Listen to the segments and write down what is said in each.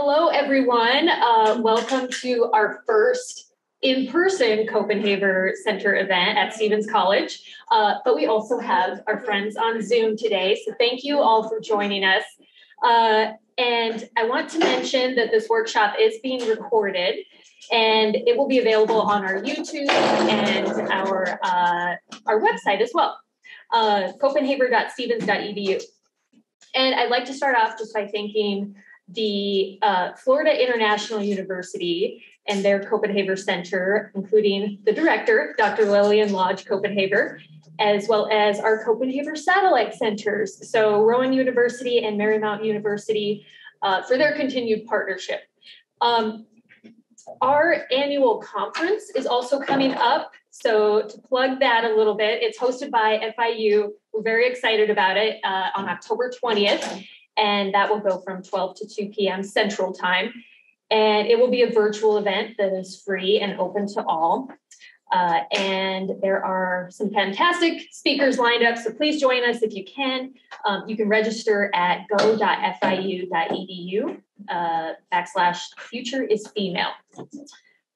Hello, everyone. Welcome to our first in-person Copenhagen Center event at Stevens College. But we also have our friends on Zoom today. So thank you all for joining us. And I want to mention that this workshop is being recorded and it will be available on our YouTube and our website as well, copenhagen.stevens.edu. And I'd like to start off just by thanking the Florida International University and their Copenhagen Center, including the director, Dr. Lillian Lodge Copenhagen, as well as our Copenhagen satellite centers, so Rowan University and Marymount University, for their continued partnership. Our annual conference is also coming up, so to plug that a little bit, it's hosted by FIU. We're very excited about it on October 20th. And that will go from 12 to 2 p.m. Central Time. And it will be a virtual event that is free and open to all. And there are some fantastic speakers lined up, so please join us if you can. You can register at go.fiu.edu /futureisfemale.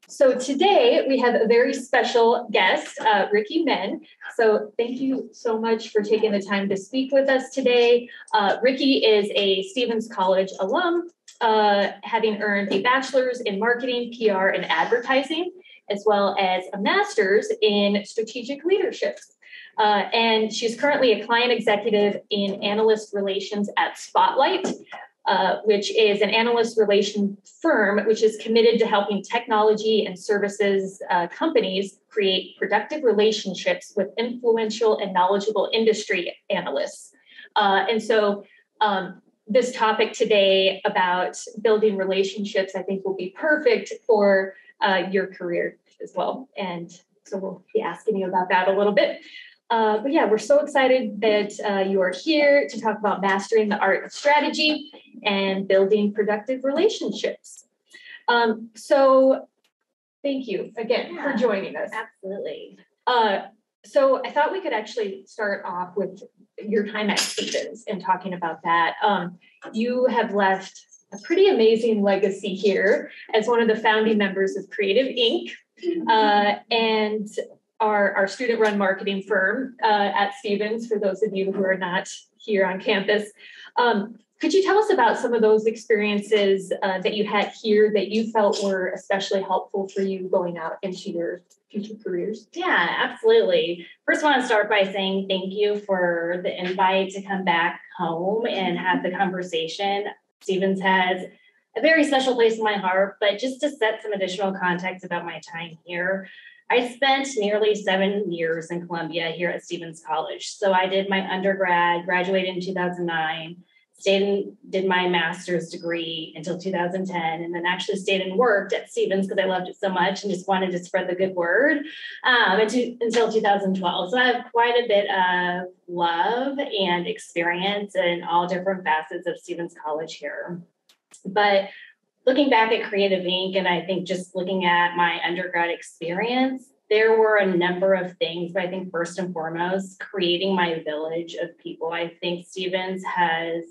So today we have a very special guest, Rikki Menn. So thank you so much for taking the time to speak with us today. Rikki is a Stevens College alum, having earned a bachelor's in marketing, PR, and advertising, as well as a master's in strategic leadership. And she's currently a client executive in analyst relations at Spotlight, which is an analyst relation firm which is committed to helping technology and services companies create productive relationships with influential and knowledgeable industry analysts. And so this topic today about building relationships, I think will be perfect for your career as well. And so we'll be asking you about that a little bit. But yeah, we're so excited that you are here to talk about mastering the art of strategy and building productive relationships. So thank you again for joining us. Absolutely. So I thought we could actually start off with your time at Stevens and talking about that. You have left a pretty amazing legacy here as one of the founding members of Creative Inc. And our student-run marketing firm at Stevens, for those of you who are not here on campus. Could you tell us about some of those experiences that you had here that you felt were especially helpful for you going out into your future careers? Yeah, absolutely. First, I want to start by saying thank you for the invite to come back home and have the conversation. Stevens has a very special place in my heart, but just to set some additional context about my time here, I spent nearly 7 years in Columbia here at Stevens College. So I did my undergrad, graduated in 2009, stayed and did my master's degree until 2010, and then actually stayed and worked at Stevens because I loved it so much and just wanted to spread the good word until 2012. So I have quite a bit of love and experience in all different facets of Stevens College here. But looking back at Creative Inc., and I think just looking at my undergrad experience, there were a number of things, but I think first and foremost, creating my village of people. I think Stevens has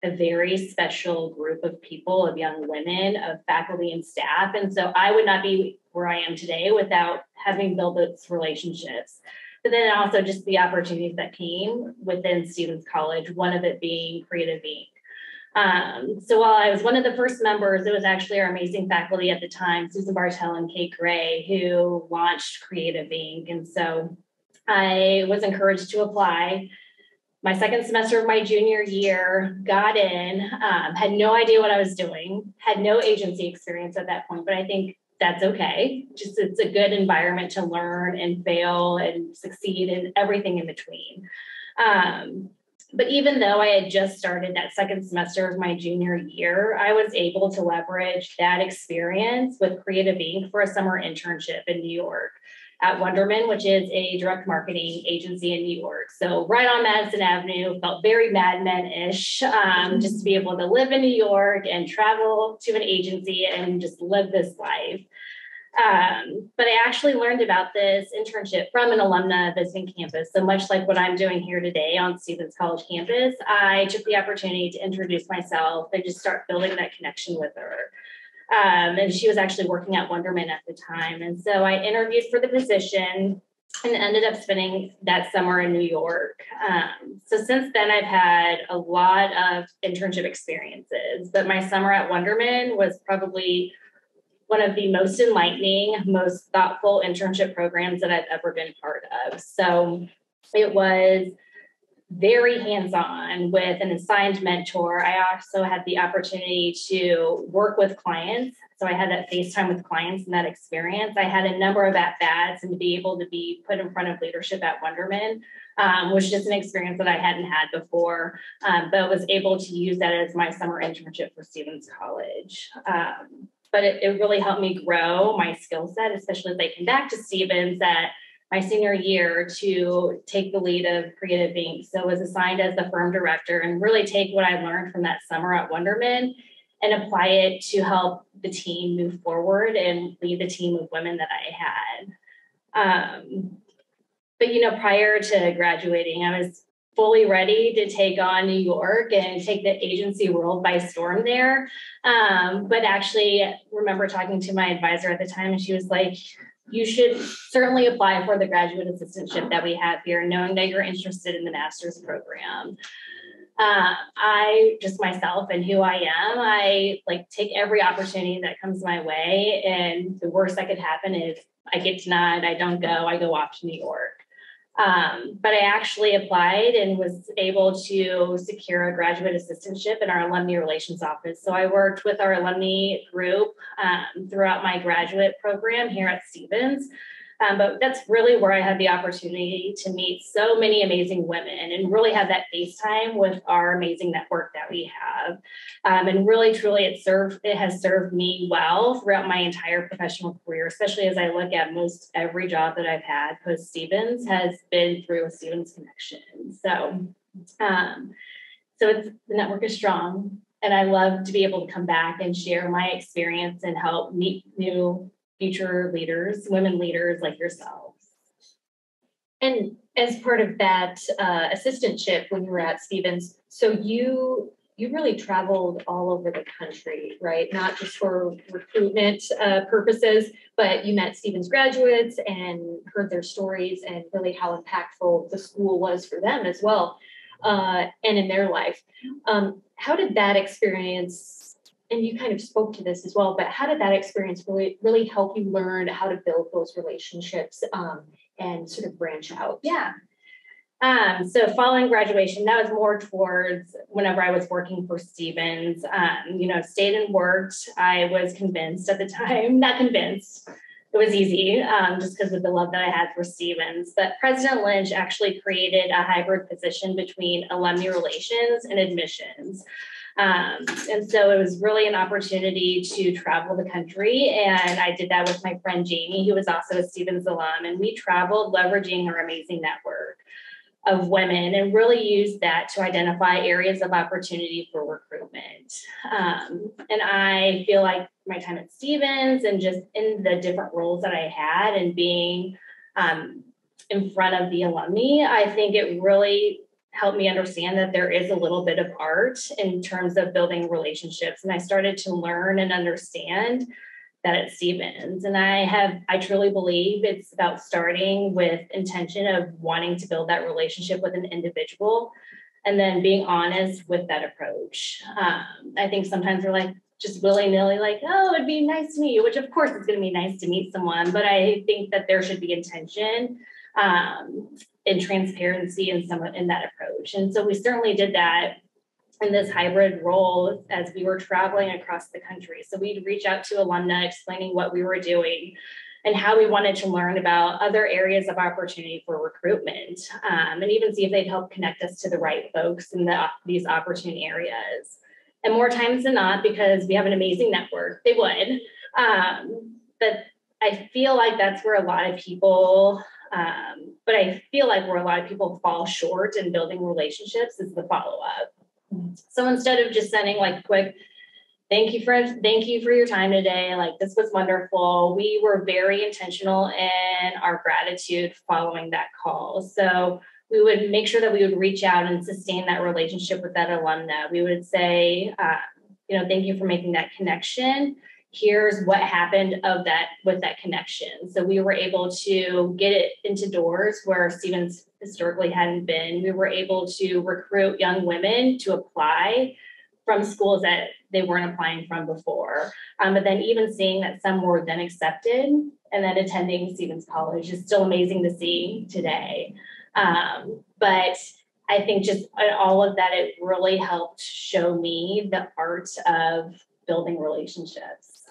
a very special group of people, of young women, of faculty and staff. And so I would not be where I am today without having built those relationships. But then also just the opportunities that came within Stevens College, one of it being Creative Inc. So while I was one of the first members, it was actually our amazing faculty at the time, Susan Bartell and Kate Gray, who launched Creative Inc. And so I was encouraged to apply. My second semester of my junior year, got in, had no idea what I was doing, had no agency experience at that point, but I think that's okay. Just it's a good environment to learn and fail and succeed and everything in between. But even though I had just started that second semester of my junior year, I was able to leverage that experience with Creative Inc. for a summer internship in New York at Wonderman, which is a direct marketing agency in New York. So right on Madison Avenue, felt very Mad Men-ish, just to be able to live in New York and travel to an agency and just live this life. But I actually learned about this internship from an alumna visiting campus. So much like what I'm doing here today on Stevens College campus, I took the opportunity to introduce myself and just start building that connection with her. And she was actually working at Wonderman at the time. And so I interviewed for the position and ended up spending that summer in New York. So since then, I've had a lot of internship experiences, but my summer at Wonderman was probably one of the most enlightening, most thoughtful internship programs that I've ever been part of. So it was very hands-on with an assigned mentor. I also had the opportunity to work with clients. So I had that FaceTime with clients in that experience. I had a number of at-bats, and to be able to be put in front of leadership at Wonderman was just an experience that I hadn't had before, but was able to use that as my summer internship for Stevens College. But it really helped me grow my skill set, especially as I came back to Stevens at my senior year to take the lead of Creative Inc. So I was assigned as the firm director and really take what I learned from that summer at Wonderman and apply it to help the team move forward and lead the team of women that I had. But prior to graduating, I was fully ready to take on New York and take the agency world by storm there. But actually, I remember talking to my advisor at the time, and she was like, you should certainly apply for the graduate assistantship that we have here, knowing that you're interested in the master's program. I just myself and who I am, I take every opportunity that comes my way. And the worst that could happen is I get denied, I don't go, I go off to New York. But I actually applied and was able to secure a graduate assistantship in our alumni relations office. So I worked with our alumni group throughout my graduate program here at Stevens. But that's really where I had the opportunity to meet so many amazing women and really have that FaceTime with our amazing network that we have. And really, truly, it has served me well throughout my entire professional career, especially as I look at most every job that I've had post Stevens has been through a Stevens connection. So the network is strong, and I love to be able to come back and share my experience and help meet new future leaders, women leaders like yourselves. And as part of that assistantship when you were at Stevens, so you really traveled all over the country, right? Not just for recruitment purposes, but you met Stevens graduates and heard their stories and really how impactful the school was for them as well, and in their life. How did that experience, and you kind of spoke to this as well, but how did that experience really help you learn how to build those relationships and sort of branch out? Yeah. So following graduation, that was more towards whenever I was working for Stevens, stayed and worked. I was convinced at the time, not convinced, it was easy just because of the love that I had for Stevens. But President Lynch actually created a hybrid position between alumni relations and admissions. And so it was really an opportunity to travel the country. And I did that with my friend Jamie, who was also a Stevens alum. And we traveled leveraging our amazing network of women and really used that to identify areas of opportunity for recruitment. And I feel like my time at Stevens and just in the different roles that I had and being in front of the alumni, I think it really helped me understand that there is a little bit of art in terms of building relationships. And I started to learn and understand that at Stevens. And I truly believe it's about starting with intention of wanting to build that relationship with an individual and then being honest with that approach. I think sometimes we're just willy-nilly oh, it'd be nice to meet you, which of course it's going to be nice to meet someone, but I think that there should be intention and transparency in that approach. And so we certainly did that in this hybrid role as we were traveling across the country. So we'd reach out to alumni explaining what we were doing and how we wanted to learn about other areas of opportunity for recruitment, and even see if they'd help connect us to the right folks in these opportunity areas. And more times than not, because we have an amazing network, they would. But I feel like that's where a lot of people fall short in building relationships is the follow-up. So instead of just sending quick Thank you for your time today. Like, this was wonderful. We were very intentional in our gratitude following that call. So we would make sure that we would reach out and sustain that relationship with that alumna. We would say, thank you for making that connection. Here's what happened with that connection. So we were able to get it into doors where Stevens historically hadn't been. We were able to recruit young women to apply from schools that they weren't applying from before. But then even seeing that some were then accepted and then attending Stevens College is still amazing to see today. But I think just all of that, it really helped show me the art of building relationships.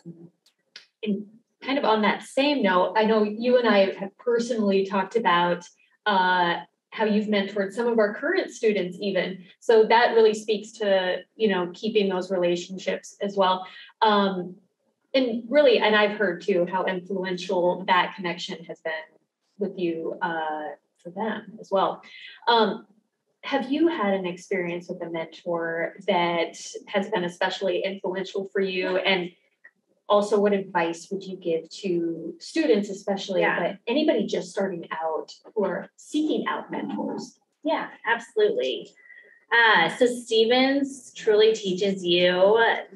And kind of on that same note, I know you and I have personally talked about how you've mentored some of our current students even. So that really speaks to, keeping those relationships as well. And I've heard too, how influential that connection has been with you for them as well. Have you had an experience with a mentor that has been especially influential for you? And also, what advice would you give to students, especially, but anybody just starting out or seeking out mentors? Yeah, absolutely. So Stevens truly teaches you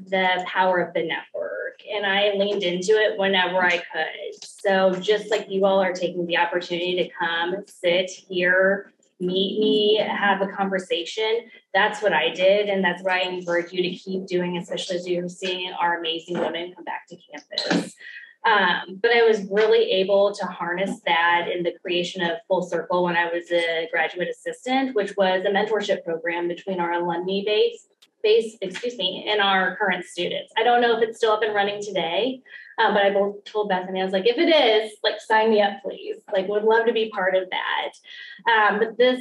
the power of the network, and I leaned into it whenever I could. So just like you all are taking the opportunity to come, sit here, meet me, have a conversation, that's what I did, and that's what I encourage you to keep doing, especially as you're seeing our amazing women come back to campus. But I was really able to harness that in the creation of Full Circle when I was a graduate assistant, which was a mentorship program between our alumni base, and our current students. I don't know if it's still up and running today, but I told Bethany, I was like, if it is, like, sign me up, please. Like, would love to be part of that. But this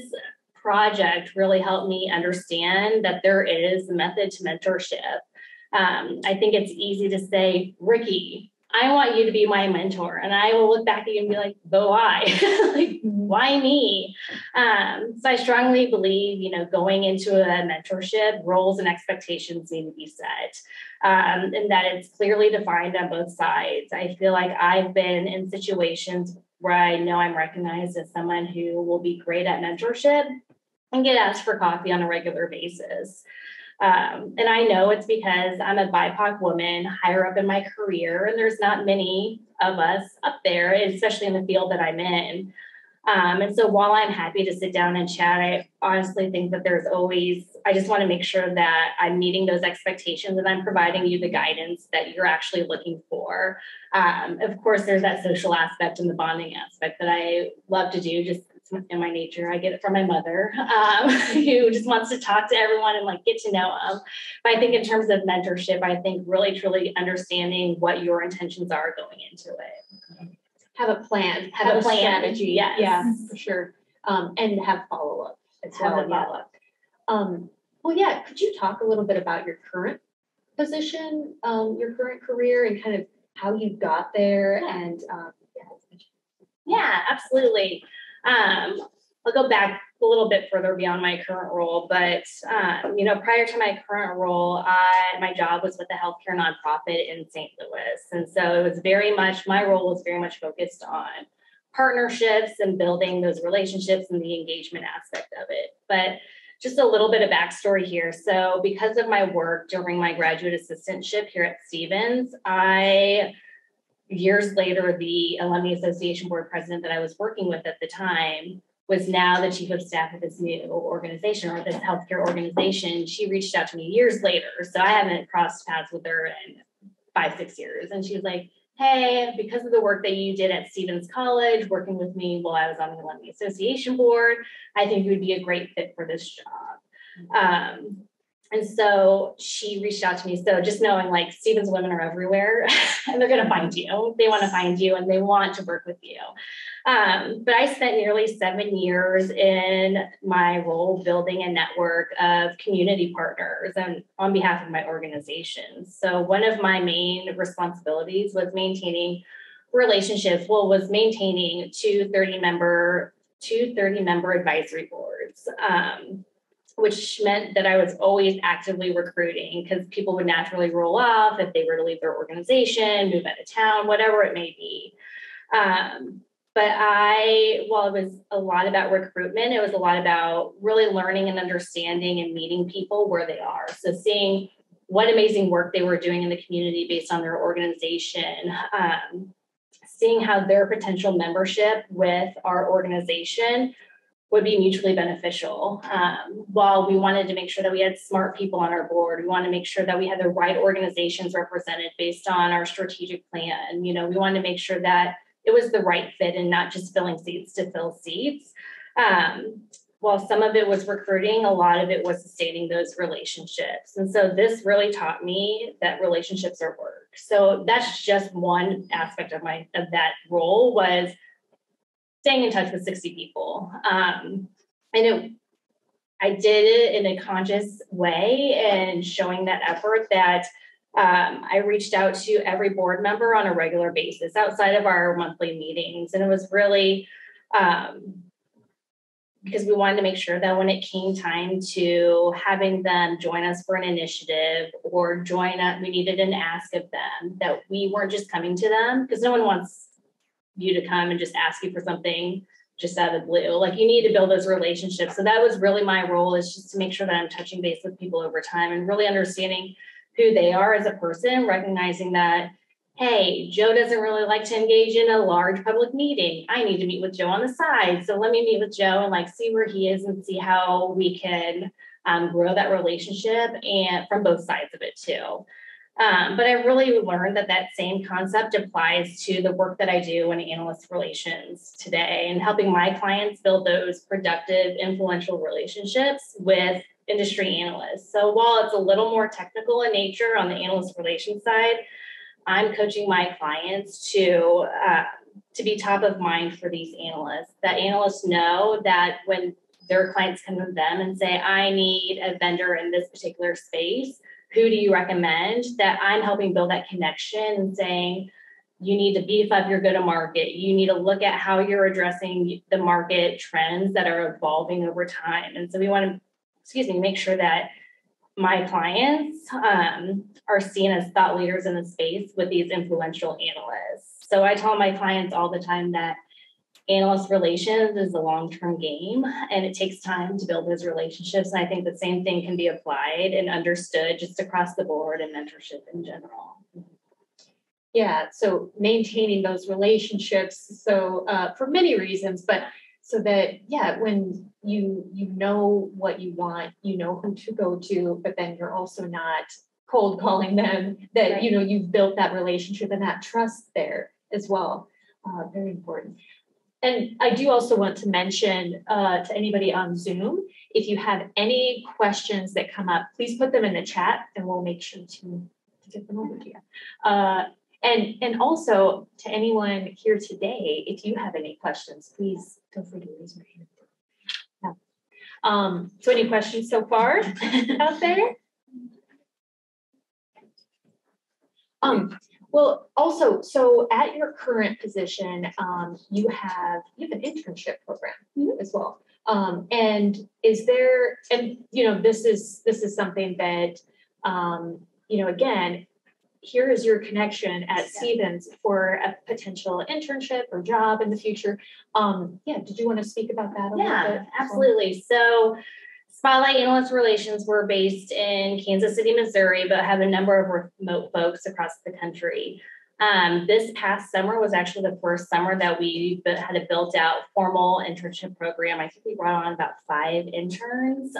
project really helped me understand that there is a method to mentorship. I think it's easy to say, Rikki, I want you to be my mentor. And I will look back at you and be like, but why? Like, why me? So I strongly believe, going into a mentorship, roles and expectations need to be set. And that it's clearly defined on both sides. I feel like I've been in situations where I know I'm recognized as someone who will be great at mentorship and get asked for coffee on a regular basis. And I know it's because I'm a BIPOC woman higher up in my career, and there's not many of us up there, especially in the field that I'm in. And so while I'm happy to sit down and chat, I honestly think that I just want to make sure that I'm meeting those expectations and I'm providing you the guidance that you're actually looking for. Of course, there's that social aspect and the bonding aspect that I love to do, just in my nature. I get it from my mother, who just wants to talk to everyone and get to know them. But I think in terms of mentorship, I think really, truly understanding what your intentions are going into it. Have a plan, have a strategy. Yes. Yeah, for sure. And have follow-up as well. Could you talk a little bit about your current position, your current career, and kind of how you got there? Yeah, absolutely. I'll go back a little bit further beyond my current role, but prior to my current role, my job was with a healthcare nonprofit in St. Louis, and so it was my role was very much focused on partnerships and building those relationships and the engagement aspect of it. But just a little bit of backstory here. So because of my work during my graduate assistantship here at Stevens, years later, the Alumni Association Board President that I was working with at the time was now the chief of staff of this new organization, or this healthcare organization. She reached out to me years later. So I haven't crossed paths with her in 5-6 years. And she was like, hey, because of the work that you did at Stevens College, working with me while I was on the Alumni Association Board, I think you would be a great fit for this job. And so she reached out to me. So just knowing Stevens women are everywhere and they're going to find you. They want to find you and they want to work with you. But I spent nearly 7 years in my role building a network of community partners and on behalf of my organization. So one of my main responsibilities was maintaining relationships. Was maintaining two 30-member advisory boards. which meant that I was always actively recruiting because people would naturally roll off if they were to leave their organization, move out of town, whatever it may be. But while it was a lot about recruitment, it was a lot about really learning and understanding and meeting people where they are. So seeing what amazing work they were doing in the community based on their organization, seeing how their potential membership with our organization would be mutually beneficial. While we wanted to make sure that we had smart people on our board, we wanted to make sure that we had the right organizations represented based on our strategic plan. We wanted to make sure that it was the right fit and not just filling seats to fill seats. While some of it was recruiting, a lot of it was sustaining those relationships. And so this really taught me that relationships are work. So that's just one aspect of that role, was staying in touch with 60 people. I did it in a conscious way and showing that effort that I reached out to every board member on a regular basis outside of our monthly meetings. And it was really because we wanted to make sure that when it came time to having them join us for an initiative or join us, we needed an ask of them, that we weren't just coming to them, because no one wants you to come and just ask you for something just out of the blue. Like, you need to build those relationships. So that was really my role, is just to make sure that I'm touching base with people over time and really understanding who they are as a person, recognizing that, hey, Joe doesn't really like to engage in a large public meeting. I need to meet with Joe on the side. So let me meet with Joe and see where he is and see how we can grow that relationship, and from both sides of it too. But I really learned that same concept applies to the work that I do in analyst relations today, and helping my clients build those productive, influential relationships with industry analysts. So while it's a little more technical in nature on the analyst relations side, I'm coaching my clients to be top of mind for these analysts. That analysts know that when their clients come to them and say, I need a vendor in this particular space, who do you recommend? That I'm helping build that connection and saying, you need to beef up your go-to-market. You need to look at how you're addressing the market trends that are evolving over time. And so we want to, make sure that my clients are seen as thought leaders in the space with these influential analysts. So I tell my clients all the time that analyst relations is a long-term game, and it takes time to build those relationships. And I think the same thing can be applied and understood just across the board in mentorship in general. Yeah, so maintaining those relationships, so for many reasons, but so that, when you know what you want, you know who to go to, but then you're also not cold calling them, that, right. You've built that relationship and that trust there as well. Very important. And I do also want to mention to anybody on Zoom, if you have any questions that come up, please put them in the chat and we'll make sure to get them over to you. And also to anyone here today, if you have any questions, please feel free to raise your hand. Yeah. So any questions so far out there? Well, also, so at your current position, you have an internship program as well. And is there, and this is something that, again, here is your connection at Stevens for a potential internship or job in the future. Did you want to speak about that a little bit? Yeah, absolutely. So Spotlight Analyst Relations, we're based in Kansas City, Missouri, but have a number of remote folks across the country. This past summer was actually the first summer that we had a built out formal internship program. I think we brought on about 5 interns,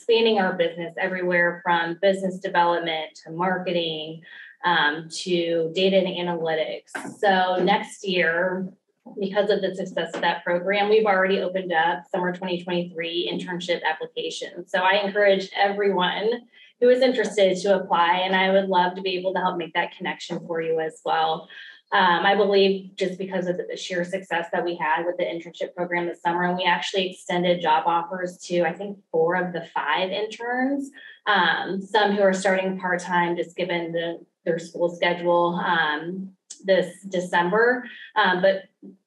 spanning our business everywhere from business development to marketing, to data and analytics. So next year, because of the success of that program, we've already opened up summer 2023 internship applications. So I encourage everyone who is interested to apply, and I would love to be able to help make that connection for you as well. I believe just because of the sheer success that we had with the internship program this summer, and we actually extended job offers to, I think, 4 of the 5 interns, some who are starting part-time just given their school schedule this December, but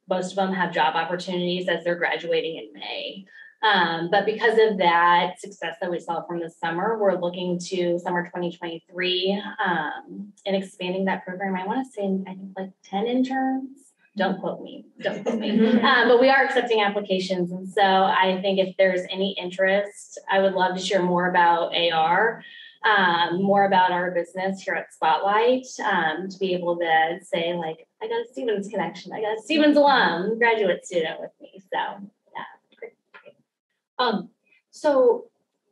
most of them have job opportunities as they're graduating in May. But because of that success that we saw from the summer, we're looking to summer 2023 and expanding that program. I want to say, I think like 10 interns. Don't quote me. But we are accepting applications. And so I think if there's any interest, I would love to share more about AR, more about our business here at Spotlight, to be able to say, like, I got a Stevens connection. I got a Stevens alum, graduate student with me. So, yeah.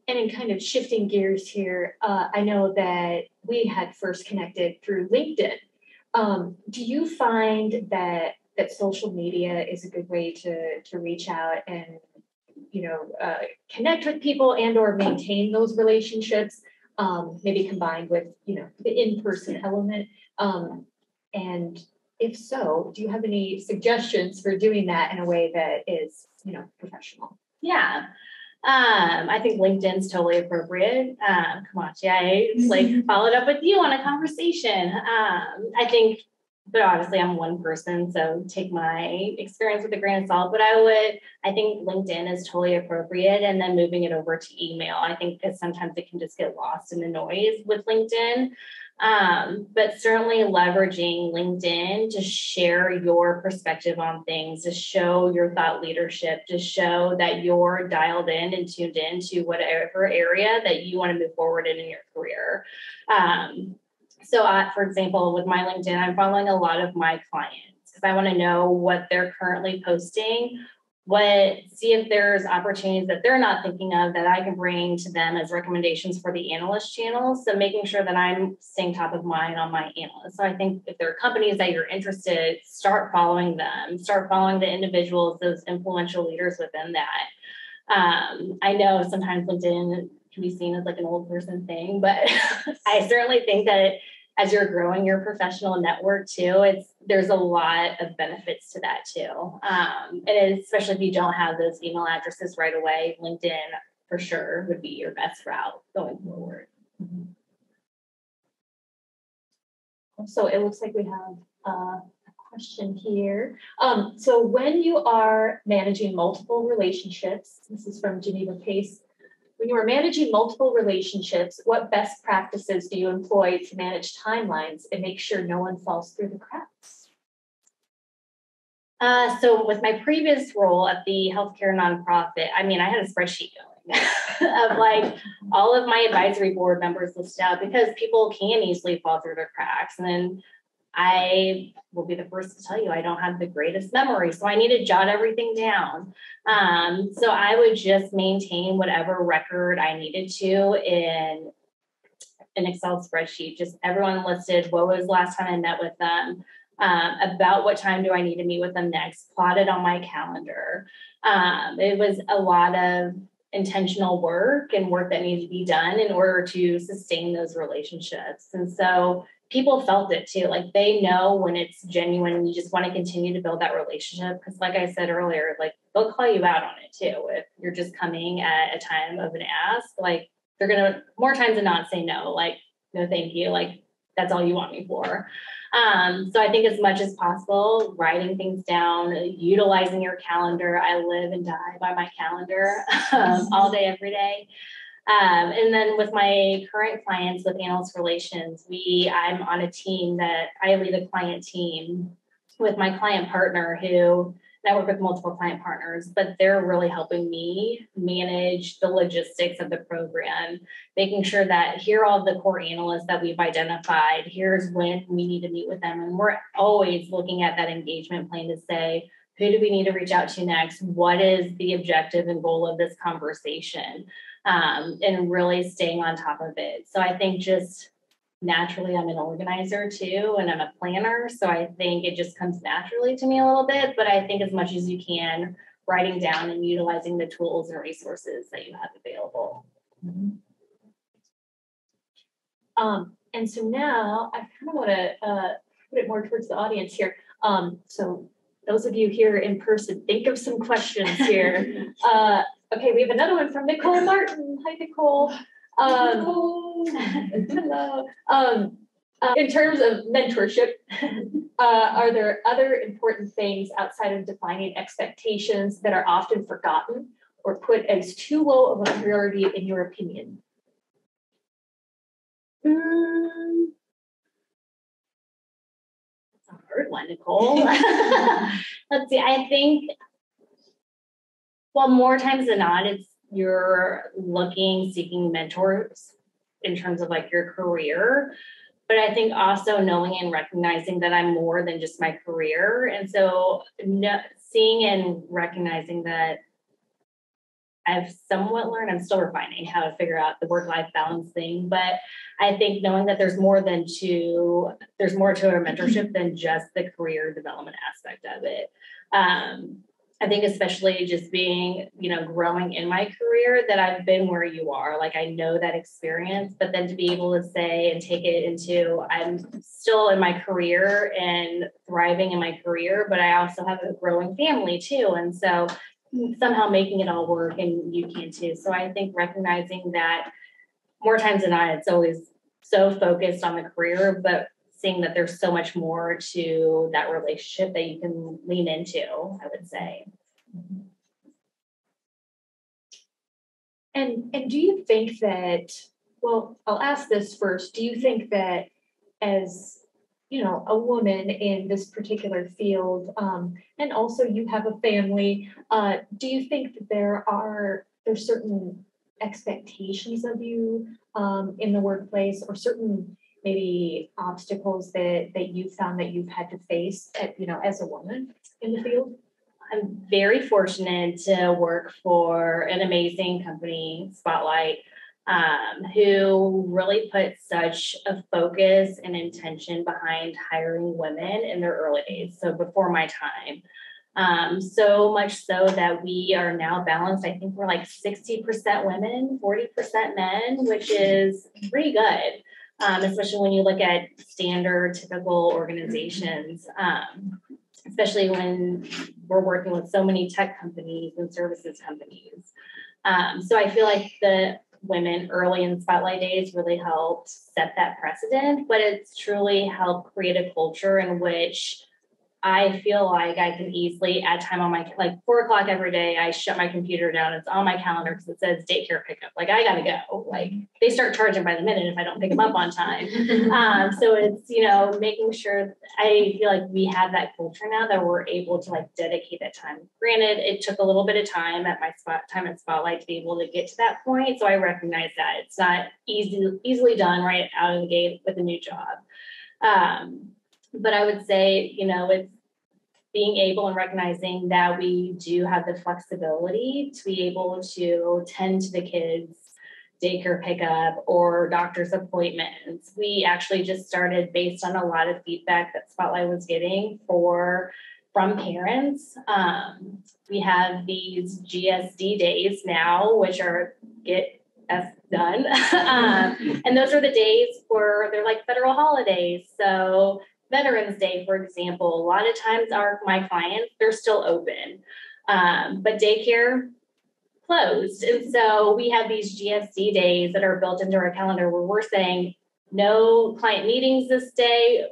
And in kind of shifting gears here, I know that we had first connected through LinkedIn. Do you find that social media is a good way to reach out and, connect with people and or maintain those relationships, maybe combined with, the in-person element? And if so, do you have any suggestions for doing that in a way that is, professional? Yeah. I think LinkedIn's totally appropriate. Kamachi, I followed up with you on a conversation. I think, but obviously I'm one person, so take my experience with a grain of salt. But I think LinkedIn is totally appropriate, and then moving it over to email. I think because sometimes it can just get lost in the noise with LinkedIn. But certainly leveraging LinkedIn to share your perspective on things, to show your thought leadership, to show that you're dialed in and tuned in to whatever area that you want to move forward in your career. For example, with my LinkedIn, I'm following a lot of my clients because I want to know what they're currently posting, see if there's opportunities that they're not thinking of that I can bring to them as recommendations for the analyst channel. So making sure that I'm staying top of mind on my analysts. So I think if there are companies that you're interested, start following them, start following the individuals, those influential leaders within that. I know sometimes LinkedIn can be seen as like an old person thing, but I certainly think that as you're growing your professional network too, there's a lot of benefits to that too. And especially if you don't have those email addresses right away, LinkedIn for sure would be your best route going forward. So it looks like we have a question here. So when you are managing multiple relationships, this is from Geneva Pace, when you are managing multiple relationships, what best practices do you employ to manage timelines and make sure no one falls through the cracks? So with my previous role at the healthcare nonprofit, I had a spreadsheet going of like all of my advisory board members listed out because people can easily fall through the cracks. And then I will be the first to tell you I don't have the greatest memory, so I need to jot everything down. So I would just maintain whatever record I needed to in an Excel spreadsheet, just everyone listed what was last time I met with them, about what time do I need to meet with them next, plotted on my calendar. It was a lot of intentional work and work that needed to be done in order to sustain those relationships. And so people felt it too. Like they know when it's genuine and you just want to continue to build that relationship. Because like I said earlier, like they'll call you out on it too. If you're just coming at a time of an ask, like they're going to more times than not say no, like, no, thank you. Like that's all you want me for. So I think as much as possible, writing things down, utilizing your calendar. I live and die by my calendar all day, every day. And then with my current clients with analyst relations, I'm on a team that I lead a client team with my client partner I work with multiple client partners, but they're really helping me manage the logistics of the program, making sure that here are all the core analysts that we've identified. Here's when we need to meet with them. And we're always looking at that engagement plan to say, who do we need to reach out to next? What is the objective and goal of this conversation? And really staying on top of it. So I think just naturally I'm an organizer too, and I'm a planner. So I think it just comes naturally to me a little bit, but I think as much as you can, writing down and utilizing the tools and resources that you have available. Mm-hmm. And so now I kind of want to put it more towards the audience here. So those of you here in person, think of some questions here. Okay, we have another one from Nicole Martin. Hi, Nicole. Hello. In terms of mentorship, are there other important things outside of defining expectations that are often forgotten or put as too low of a priority in your opinion? That's a hard one, Nicole. Let's see. I think, well, more times than not, it's you're seeking mentors in terms of like your career. But I think also knowing and recognizing that I'm more than just my career. And so seeing and recognizing that I've somewhat learned, I'm still refining how to figure out the work-life balance thing. But I think knowing that there's more to our mentorship than just the career development aspect of it. I think especially just being, growing in my career, that I've been where you are. Like, I know that experience, but then to be able to say and take it into, I'm still in my career and thriving in my career, but I also have a growing family too. And so somehow making it all work, and you can too. So I think recognizing that more times than not, it's always so focused on the career, but seeing that there's so much more to that relationship that you can lean into, I would say. And do you think that, well, I'll ask this first. Do you think that as, a woman in this particular field, and also you have a family, do you think that there's certain expectations of you in the workplace, or certain maybe obstacles that you found that you've had to face as a woman in the field? I'm very fortunate to work for an amazing company, Spotlight, who really put such a focus and intention behind hiring women in their early days, so before my time. So much so that we are now balanced. I think we're like 60% women, 40% men, which is pretty good. Especially when you look at standard, typical organizations, especially when we're working with so many tech companies and services companies. So I feel like the women early in Spotlight days really helped set that precedent, but it's truly helped create a culture in which I feel like I can easily add time on my, like 4:00 every day, I shut my computer down. It's on my calendar because it says daycare pickup. Like, I got to go. Like, they start charging by the minute if I don't pick them up on time. So it's, making sure, I feel like we have that culture now that we're able to like dedicate that time. Granted, it took a little bit of time at my time at Spotlight to be able to get to that point. So I recognize that it's not easily done right out of the gate with a new job. But I would say, it's being able and recognizing that we do have the flexibility to be able to tend to the kids' daycare pickup or doctor's appointments. We actually just started, based on a lot of feedback that Spotlight was getting from parents. We have these GSD days now, which are get us done. And those are the days where they're like federal holidays. So Veterans Day, for example, a lot of times my clients, they're still open, but daycare closed. And so we have these GSD days that are built into our calendar where we're saying no client meetings this day,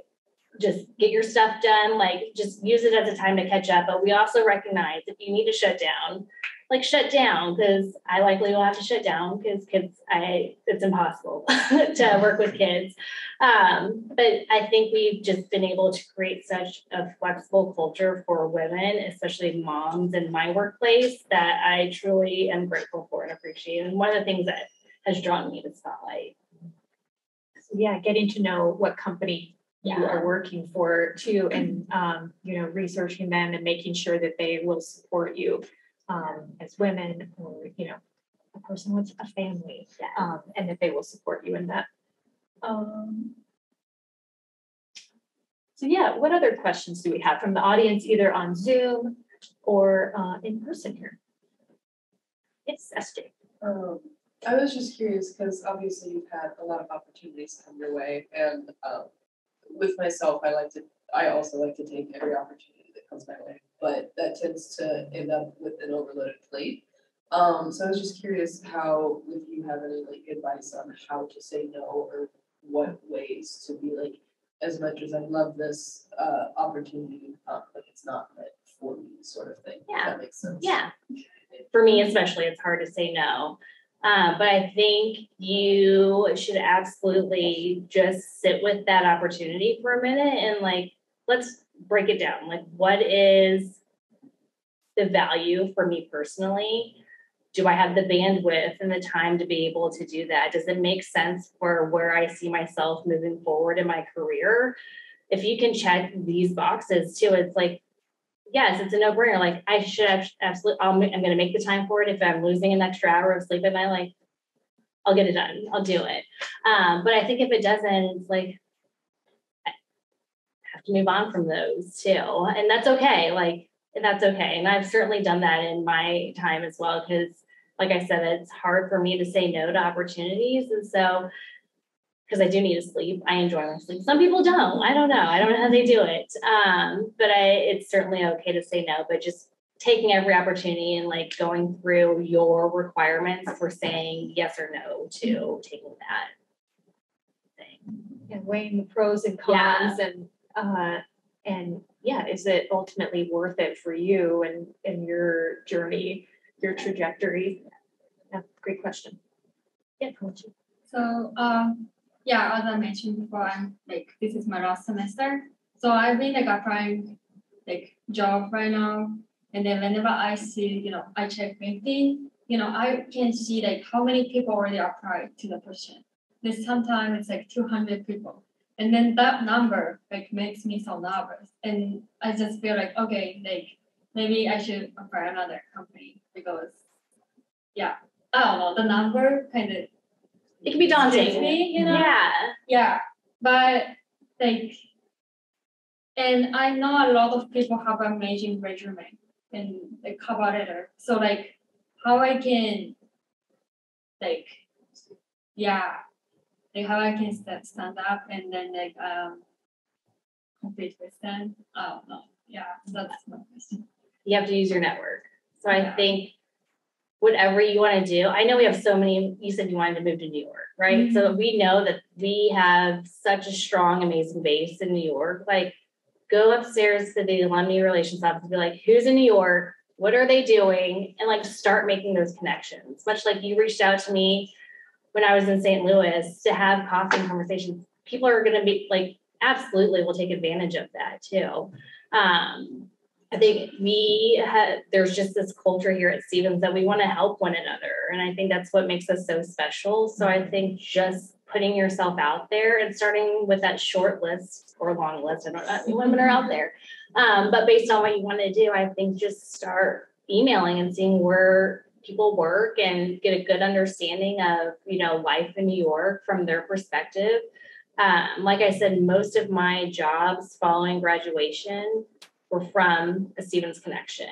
just get your stuff done, like just use it as a time to catch up. But we also recognize if you need to shut down, because I likely will have to shut down because it's impossible to work with kids. But I think we've just been able to create such a flexible culture for women, especially moms in my workplace, that I truly am grateful for and appreciate. And one of the things that has drawn me to Spotlight. So yeah, getting to know what company you are working for too, and researching them and making sure that they will support you as women, or a person with a family, and that they will support you in that. So yeah, what other questions do we have from the audience, either on Zoom or in person here? Yes, SJ. I was just curious because obviously you've had a lot of opportunities come your way, and with myself, I also like to take every opportunity that comes my way, but that tends to end up with an overloaded plate. So I was just curious if you have any advice on how to say no, or what ways to be as much as I love this opportunity, but it's not meant for me, sort of thing. Yeah. If that makes sense. Yeah. for me especially, it's hard to say no. But I think you should absolutely just sit with that opportunity for a minute and like, let's break it down. Like, what is the value for me personally? Do I have the bandwidth and the time to be able to do that? Does it make sense for where I see myself moving forward in my career? If you can check these boxes too, it's like, yes, it's a no-brainer. Like I should absolutely, I'm going to make the time for it. If I'm losing an extra hour of sleep at night, like I'll get it done. I'll do it. But I think if it doesn't, it's like, I have to move on from those too. And that's okay. Like, that's okay. And I've certainly done that in my time as well. Because like I said, it's hard for me to say no to opportunities. And so, because I do need to sleep. I enjoy my sleep. Some people don't. I don't know. I don't know how they do it. But it's certainly okay to say no, but just taking every opportunity and like going through your requirements for saying yes or no to taking that thing. And weighing the pros and cons and yeah, is it ultimately worth it for you and your journey, your trajectory? Yeah, great question. Yeah, coach. So yeah, as I mentioned before, I'm like this is my last semester. So I've been like applying like job right now. And then whenever I see, I check LinkedIn, I can see like how many people already applied to the position. Then sometimes it's like 200 people. And then that number like makes me so nervous. And I just feel like, okay, like maybe I should apply another company because yeah, I don't know, the number kind of it can be daunting. Me, Yeah. Yeah. But like, and I know a lot of people have amazing resume and like cover letter. So like how I can like, yeah, like how I can stand up and then like compete with them. I don't know. Yeah, that's my question. You have to use your network. So I think whatever you want to do, I know we have so many, you said you wanted to move to New York, right? Mm-hmm. So we know that we have such a strong, amazing base in New York. Like go upstairs to the alumni relations office and be like, who's in New York? What are they doing? And like start making those connections. Much like you reached out to me when I was in St. Louis to have coffee and conversations. People are going to be like, absolutely will take advantage of that too. I think there's just this culture here at Stevens that we want to help one another. And I think that's what makes us so special. So I think just putting yourself out there and starting with that short list or long list, I don't know how many women are out there. But based on what you want to do, I think just start emailing and seeing where people work and get a good understanding of, life in New York from their perspective. Like I said, most of my jobs following graduation were from a Stevens connection.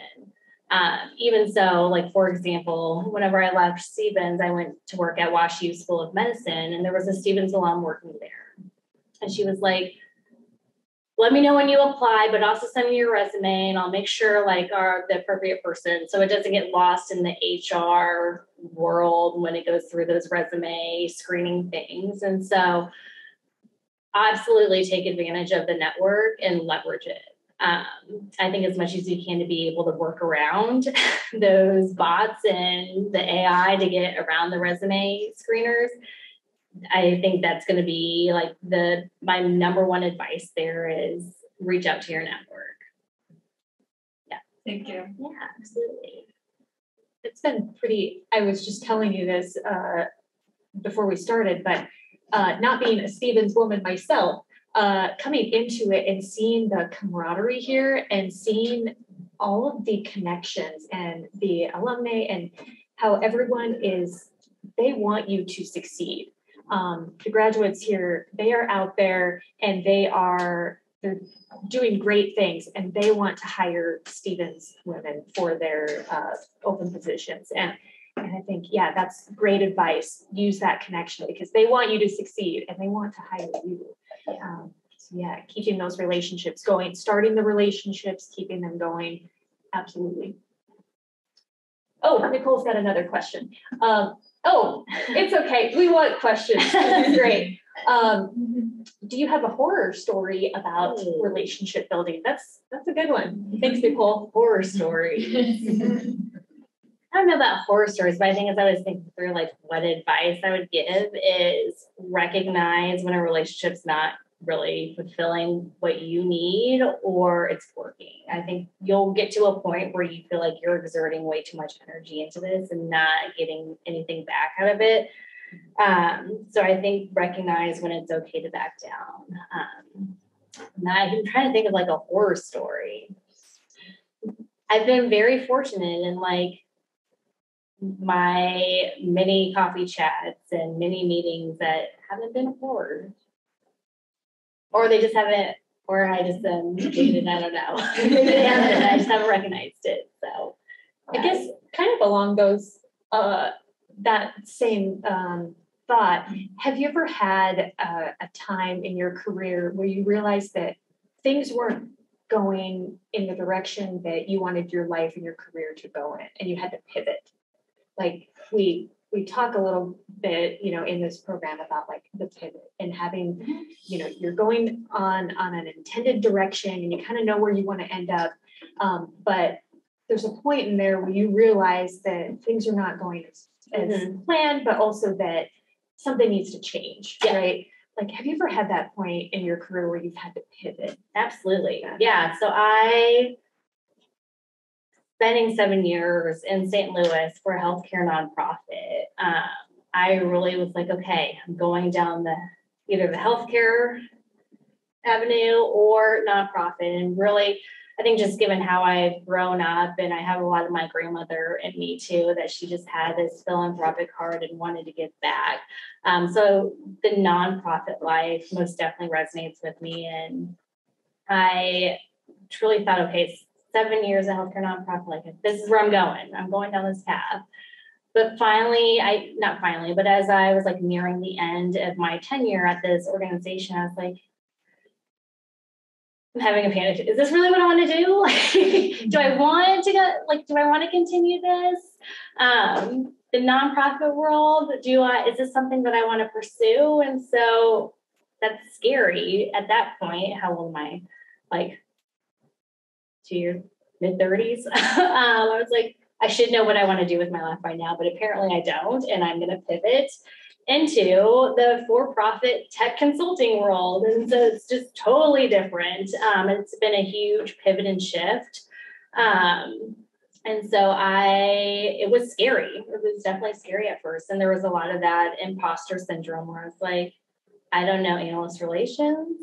Even so, like, for example, whenever I left Stevens, I went to work at WashU School of Medicine, and there was a Stevens alum working there. And she was like, let me know when you apply, but also send me your resume, and I'll make sure, the appropriate person, so it doesn't get lost in the HR world when it goes through those resume screening things. And so absolutely take advantage of the network and leverage it. I think as much as you can to be able to work around those bots and the AI to get around the resume screeners. I think that's going to be my number one advice there is reach out to your network. Yeah. Thank you. Yeah, absolutely. It's been I was just telling you this before we started, but not being a Stevens woman myself, coming into it and seeing the camaraderie here and seeing all of the connections and the alumni and how everyone they want you to succeed. The graduates here, they are out there and they're doing great things and they want to hire Stevens women for their open positions. And I think, that's great advice. Use that connection because they want you to succeed and they want to hire you. Keeping those relationships going, starting the relationships, keeping them going. Absolutely. Oh, Nicole's got another question. It's okay. We want questions. Great. Do you have a horror story about relationship building? That's a good one. Thanks, Nicole. Horror story. I don't know about horror stories, but I think as I was thinking through like what advice I would give is recognize when a relationship's not really fulfilling what you need or it's working. I think you'll get to a point where you feel like you're exerting way too much energy into this and not getting anything back out of it. So I think recognize when it's okay to back down. Now I'm trying to think of like a horror story. I've been very fortunate in like my many coffee chats and many meetings that haven't been horror. Or they just haven't, or I just dated, I don't know. Maybe they haven't, and I just haven't recognized it. So I guess kind of along those, that same thought, have you ever had a time in your career where you realized that things weren't going in the direction that you wanted your life and your career to go in, and you had to pivot? Like we talk a little bit, in this program about like the pivot and having, you're going on an intended direction and you kind of know where you want to end up. But there's a point in there where you realize that things are not going as planned, but also that something needs to change, right? Like, have you ever had that point in your career where you've had to pivot? Absolutely. Yeah. So I spending 7 years in St. Louis for a healthcare nonprofit. I really was like, okay, I'm going down either the healthcare avenue or nonprofit. And really, I think just given how I've grown up, and I have a lot of my grandmother in me too, that she just had this philanthropic heart and wanted to give back. So the nonprofit life most definitely resonates with me. And I truly thought, okay, 7 years of healthcare nonprofit, like this is where I'm going. I'm going down this path. But finally, but as I was like nearing the end of my tenure at this organization, I was like, I'm having a panic. Is this really what I want to do? Like, do I want to continue this? The nonprofit world, is this something that I want to pursue? And so that's scary at that point. How old am I? Like 2 years, mid-30s. I was like, I should know what I want to do with my life by now, but apparently I don't. And I'm going to pivot into the for-profit tech consulting world. And so it's just totally different. It's been a huge pivot and shift. And so it was scary. It was definitely scary at first. And there was a lot of that imposter syndrome where I was like, I don't know analyst relations.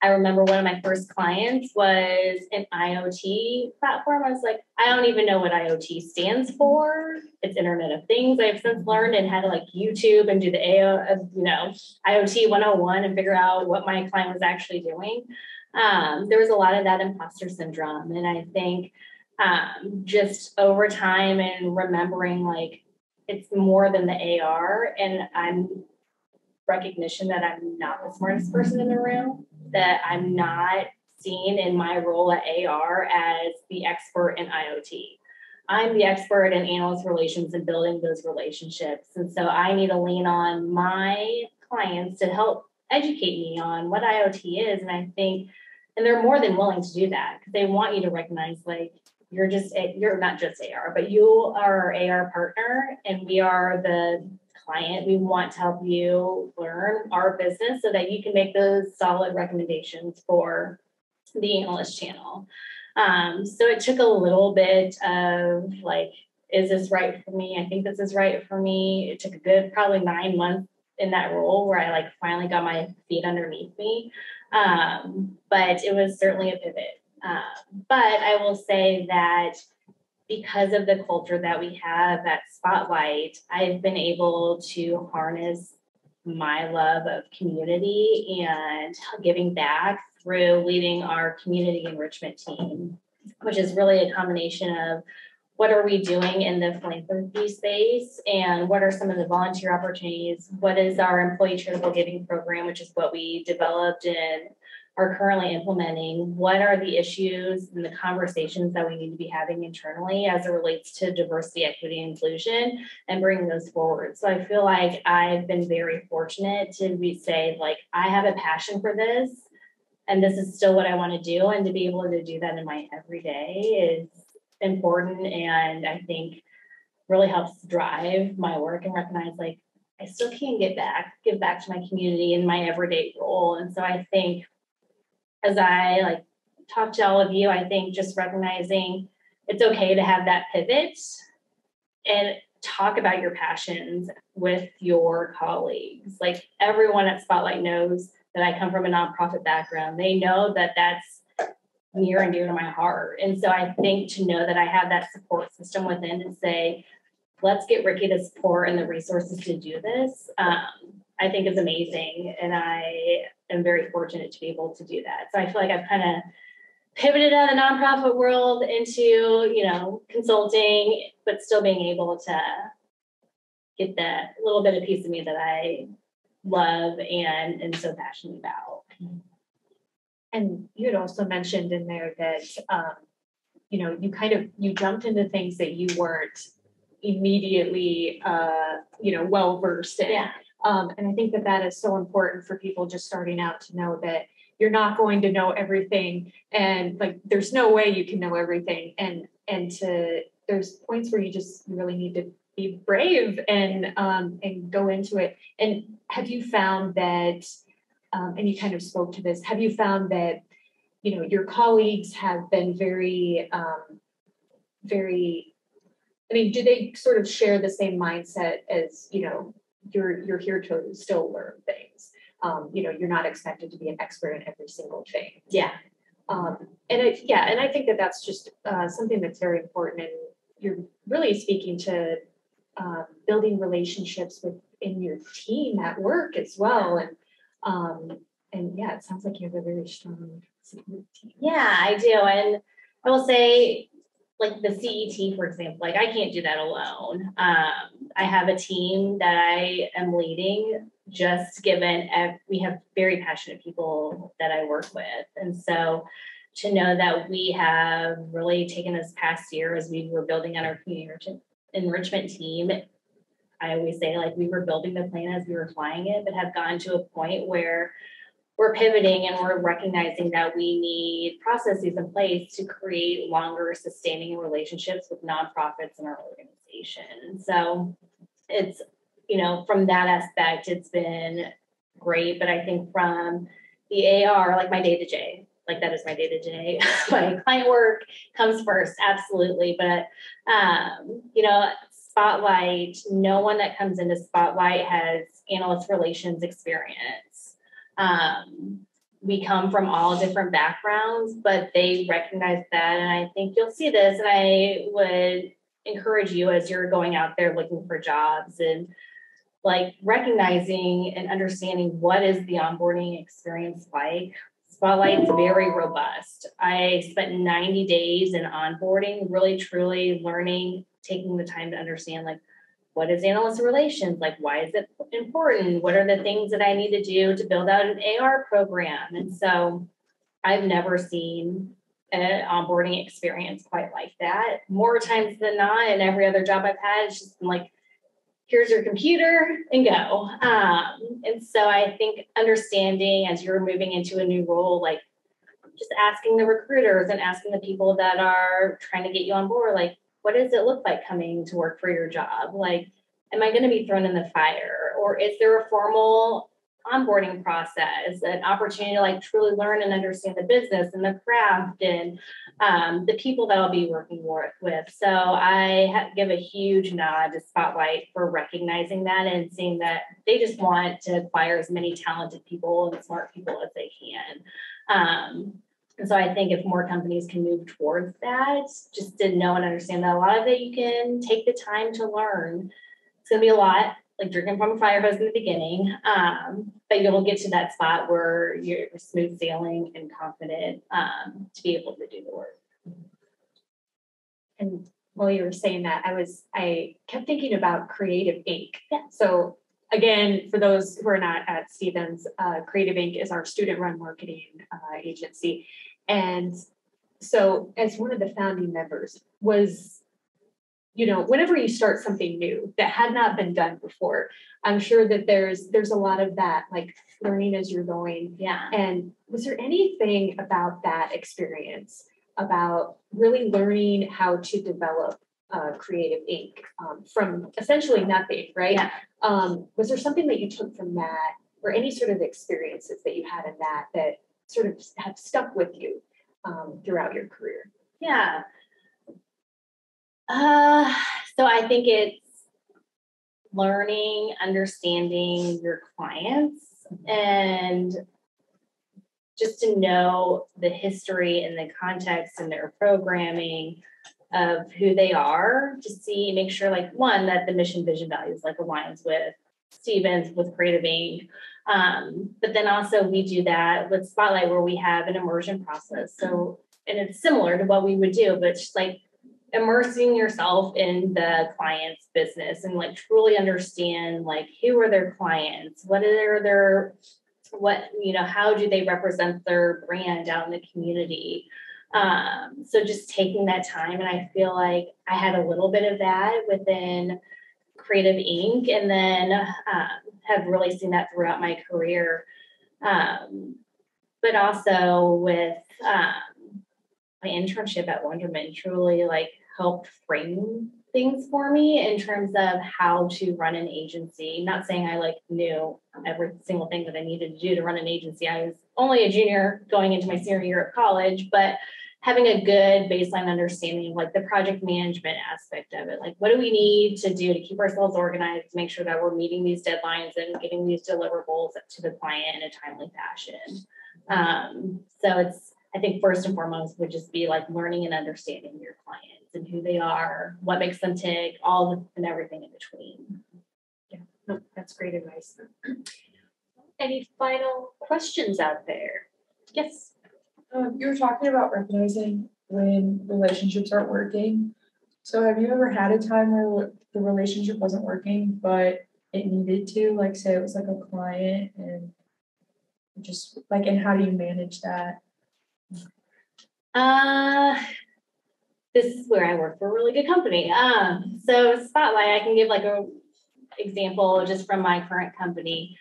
I remember one of my first clients was an IoT platform. I was like, I don't even know what IoT stands for. It's Internet of Things. I've since learned and had to like YouTube and do the IoT 101 and figure out what my client was actually doing. There was a lot of that imposter syndrome. And I think just over time and remembering like it's more than the AR, and I'm recognition that I'm not the smartest person in the room, that I'm not seen in my role at AR as the expert in IoT. I'm the expert in analyst relations and building those relationships. And so I need to lean on my clients to help educate me on what IoT is. And I think, and they're more than willing to do that because they want you to recognize like, you're not just AR, but you are our AR partner and we are the client. We want to help you learn our business so that you can make those solid recommendations for the analyst channel. So it took a little bit of like, is this right for me? I think this is right for me. It took a good probably 9 months in that role where I like finally got my feet underneath me. But it was certainly a pivot. But I will say that because of the culture that we have at Spotlight, I've been able to harness my love of community and giving back through leading our community enrichment team, which is really a combination of what are we doing in the philanthropy space and what are some of the volunteer opportunities? What is our employee charitable giving program, which is what we developed and are currently implementing? What are the issues and the conversations that we need to be having internally as it relates to diversity, equity, and inclusion, and bringing those forward? So I feel like I've been very fortunate to say, like, I have a passion for this, and this is still what I want to do, and to be able to do that in my everyday is important. And I think really helps drive my work and recognize like I still can give back to my community in my everyday role. And so I think as I like talk to all of you, I think just recognizing it's okay to have that pivot and talk about your passions with your colleagues. Like everyone at Spotlight knows that I come from a nonprofit background. They know that that's near and dear to my heart. And so I think to know that I have that support system within to say, let's get Rikki the support and the resources to do this, I think is amazing. And I am very fortunate to be able to do that. So I feel like I've kind of pivoted out of the nonprofit world into, consulting, but still being able to get that little bit of piece of me that I love and am so passionate about. And you had also mentioned in there that, you jumped into things that you weren't immediately, well-versed in. Yeah. And I think that is so important for people just starting out to know that you're not going to know everything, and like there's no way you can know everything, and there's points where you really need to be brave and go into it. And have you found that, and you kind of spoke to this, have you found that your colleagues have been very do they sort of share the same mindset as you're here to still learn things? You're not expected to be an expert in every single thing. Yeah. And I think that that's just something that's very important. And you're really speaking to building relationships within your team at work as well. And yeah, it sounds like you have a very strong support team. Yeah, I do. And I will say, like the CET, for example, like I can't do that alone. I have a team that I am leading, just given we have very passionate people that I work with. And so to know that we have really taken this past year as we were building on our community enrichment team, I always say like we were building the plane as we were flying it, but have gotten to a point where we're pivoting and we're recognizing that we need processes in place to create longer sustaining relationships with nonprofits in our organization. So it's, from that aspect, it's been great. But I think from the AR, like my day-to-day, like that is my day-to-day. My client work comes first, absolutely. But, Spotlight, no one that comes into Spotlight has analyst relations experience. We come from all different backgrounds, but they recognize that. And I think you'll see this. And I would encourage you as you're going out there looking for jobs and like recognizing and understanding what is the onboarding experience like. Spotlight's very robust. I spent 90 days in onboarding, really, truly learning, taking the time to understand like, what is analyst relations? Like, why is it important? What are the things that I need to do to build out an AR program? And so I've never seen an onboarding experience quite like that. More times than not, in every other job I've had, it's just been like, here's your computer and go. And so I think understanding as you're moving into a new role, like just asking the recruiters and asking the people that are trying to get you on board, like, what does it look like coming to work for your job? Like, am I going to be thrown in the fire? Or is there a formal onboarding process, an opportunity to like truly learn and understand the business and the craft and the people that I'll be working with? So I give a huge nod to Spotlight for recognizing that and seeing that they just want to acquire as many talented people and smart people as they can. And so I think if more companies can move towards that, just to know and understand that a lot of it you can take the time to learn. It's going to be a lot, like drinking from a fire hose in the beginning, but you'll get to that spot where you're smooth sailing and confident to be able to do the work. And while you were saying that, I kept thinking about Creative Inc. Yeah. So again, for those who are not at Stevens, Creative Inc. is our student-run marketing agency. And so as one of the founding members was, whenever you start something new that had not been done before, I'm sure that there's a lot of that, like learning as you're going. Yeah. And was there anything about that experience, about really learning how to develop Creative Inc. From essentially nothing, right? Yeah. Was there something that you took from that, or any sort of experiences that you had in that sort of have stuck with you throughout your career? Yeah. So I think it's learning, understanding your clients, and just to know the history and the context and their programming of who they are, to make sure, like, one, that the mission, vision, values like aligns with Stevens, with Creative Inc. But then also we do that with Spotlight, where we have an immersion process. So, and it's similar to what we would do, but just like immersing yourself in the client's business and like truly understand, like, who are their clients, what are their, how do they represent their brand out in the community. So just taking that time, and I feel like I had a little bit of that within Creative Inc. and then have really seen that throughout my career. But also with my internship at Wonderman truly like helped frame things for me in terms of how to run an agency. Not saying I like knew every single thing that I needed to do to run an agency. I was only a junior going into my senior year of college, but having a good baseline understanding of like the project management aspect of it. Like, what do we need to do to keep ourselves organized, to make sure that we're meeting these deadlines and getting these deliverables to the client in a timely fashion. So I think first and foremost would just be like learning and understanding your clients and who they are, what makes them tick, and everything in between. Yeah, no, that's great advice. Any final questions out there? Yes. You were talking about recognizing when relationships aren't working. So have you ever had a time where the relationship wasn't working, but it needed to, like, say it was like a client, and just like, and how do you manage that? This is where I work for a really good company. So Spotlight, I can give like a example just from my current company.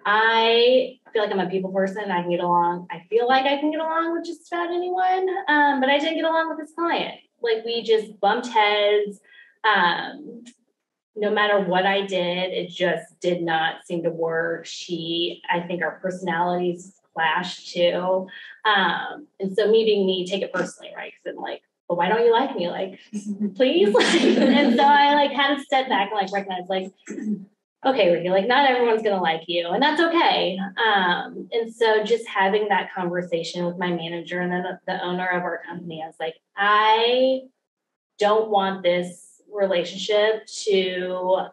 I feel like I'm a people person. I can get along. I feel like I can get along with just about anyone. But I didn't get along with this client. Like, we just bumped heads. No matter what I did, it just did not seem to work. I think our personalities clashed too. And so me being me, take it personally, right? Because I'm like, well, why don't you like me? Like, please? And so I like had to step back and like recognize, like, okay, Rikki, like, not everyone's going to like you, and that's okay. And so just having that conversation with my manager and then the owner of our company, I was like, I don't want this relationship to,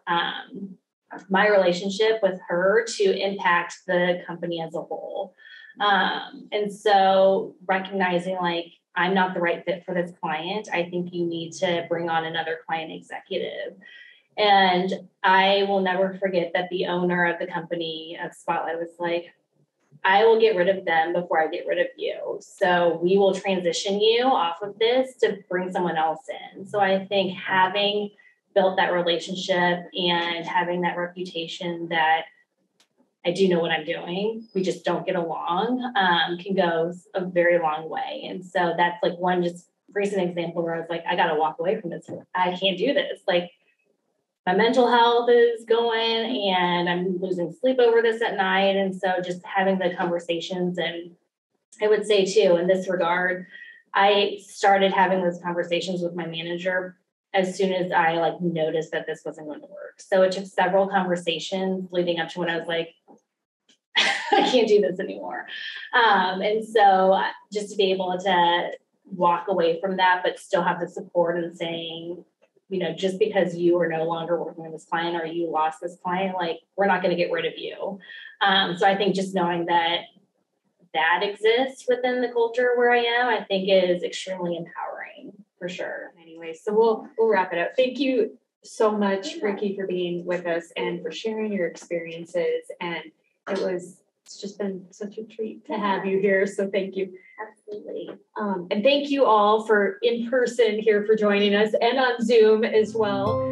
my relationship with her to impact the company as a whole. And so recognizing, like, I'm not the right fit for this client. I think you need to bring on another client executive. And I will never forget that the owner of the company of Spotlight was like, I will get rid of them before I get rid of you. So we will transition you off of this to bring someone else in. So I think having built that relationship and having that reputation that I do know what I'm doing, we just don't get along, can go a very long way. And so that's like one just recent example where I was like, I got to walk away from this. I can't do this. Like, my mental health is going and I'm losing sleep over this at night. And so just having the conversations, and I would say too, in this regard, I started having those conversations with my manager as soon as I like noticed that this wasn't going to work. So it took several conversations leading up to when I was like, I can't do this anymore. And so just to be able to walk away from that, but still have the support and saying, just because you are no longer working with this client or you lost this client, like, we're not going to get rid of you. So I think just knowing that exists within the culture where I am, I think is extremely empowering for sure. Anyway, so we'll wrap it up. Thank you so much, Rikki, for being with us and for sharing your experiences. And it's just been such a treat to have you here. So thank you. Absolutely. And thank you all in person here for joining us, and on Zoom as well.